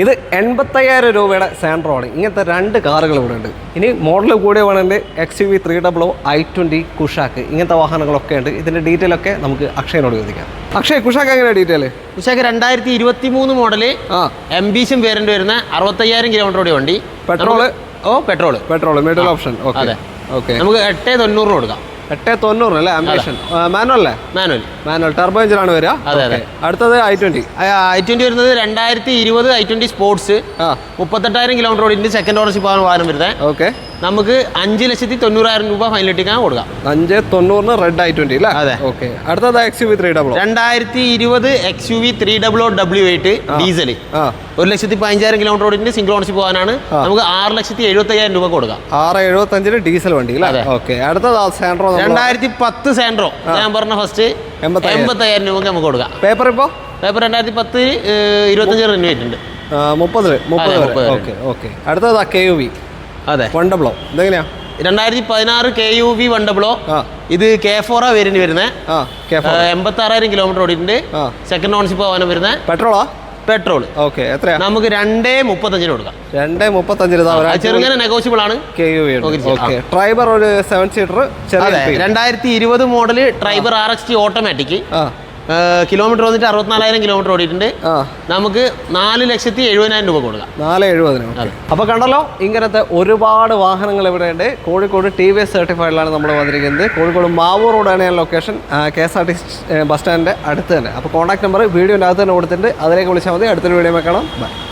ഇത് 85,000 രൂപയുടെ സാൻഡ്രോ ആണ്. ഇങ്ങനത്തെ 2 കാറുകൾ ഇവിടെ ഉണ്ട്. ഇനി മോഡൽ കൂടിയ വേണമെങ്കിൽ XUV 300 i20 കുഷാക്ക് ഇങ്ങനത്തെ വാഹനങ്ങളൊക്കെ ഉണ്ട്. ഇതിൻ്റെ ഡീറ്റെയിൽ ഒക്കെ നമുക്ക് അക്ഷയനോട് ചോദിക്കാം. അക്ഷയ്, കുഷാക്ക് എങ്ങനെയാണ് detail? Kushaq 2023 model ambition variant വരുന്ന 65,000 കിലോമീറ്റർ വണ്ടി. Petrol middle option. അതെ, ഓക്കെ. നമുക്ക് 890 കൊടുക്കാം. 890 അല്ലേ? ആംബിഷൻ മാനുവൽ അല്ലേ? മാനുവൽ ടർബോ എഞ്ചിനാണ് വരിക. അതെ. അടുത്തത് i20 വരുന്നത് 2020 i20 സ്പോർട്സ് 38,000 കിലോമീറ്റർ ഓടിയിട്ട് സെക്കൻഡ് ഓണർഷിപ്പ് ആണ് വാഹനം വരുന്നത്. ഓക്കെ. നമുക്ക് 5,90,000 രൂപ ഫൈനൽ ഇട്ടിക്കാൻ കൊടുക്കാം. 590 റെഡ് i20 അല്ലേ? അതെ. ഓക്കെ. അടുത്തത് XUV 300 2020 XUV 300 W8 diesel 1,15,000 kilometre ഓടിയിട്ട് സിംഗിൾ ഓണർഷിപ്പ് പോകാനാണ്. നമുക്ക് 6,75,000 രൂപ കൊടുക്കാം. 6,75 ഡീസൽ വണ്ടി അല്ലേ? ഓക്കെ. അടുത്തത് സാൻഡ്രോ 2010 സാൻഡ്രോ ഞാൻ പറഞ്ഞ ഫസ്റ്റ് 85,000 രൂപ നമുക്ക് കൊടുക്കാം. പേപ്പർ 2010 25 റിന്യൂ ആയിട്ടുണ്ട്. 30. ഓക്കെ. അടുത്തത് KUV. അതെ, 100 ഇതെങ്ങനെയാ? 2016 KUV 100. ഇത് K4 വേരിയന്റ് വരുന്നത്. 86,000 കിലോമീറ്റർ ഓടിയിട്ടുണ്ട്. സെക്കൻഡ് ഓണർഷിപ്പ് പോകാനും വരുന്നത്. പെട്രോൾ. ഓക്കെ. എത്രയാ? നമുക്ക് 2,35 കൊടുക്കാം. 2,35 ചെറുങ്ങനെ നെഗോഷ്യബിൾ ആണ്. KUV. ഓക്കെ. ട്രൈബർ ഒരു 7 seater. 2020 model tribal RXT automatic. Kilometre വന്നിട്ട് 64,000 കിലോമീറ്റർ ഓടിയിട്ടുണ്ട്. നമുക്ക് 4,70,000 രൂപ കൊടുക്കാം. 4,70,000. അപ്പോൾ കണ്ടല്ലോ, ഇങ്ങനത്തെ ഒരുപാട് വാഹനങ്ങൾ ഇവിടെ ഉണ്ട്. കോഴിക്കോട് TVS സർട്ടിഫൈഡിലാണ് നമ്മൾ വന്നിരിക്കുന്നത്. കോഴിക്കോട് മാവൂർ റോഡാണ് ലൊക്കേഷൻ. KSRTC ബസ് സ്റ്റാൻഡിൻ്റെ അടുത്ത് തന്നെ. അപ്പോൾ കോൺടാക്ട് നമ്പർ വീഡിയോൻ്റെ അകത്ത് തന്നെ കൊടുത്തിട്ടുണ്ട്. അതിലേക്ക് വിളിച്ചാൽ മതി. അടുത്തൊരു വീഡിയോ കാണാം. ബൈ.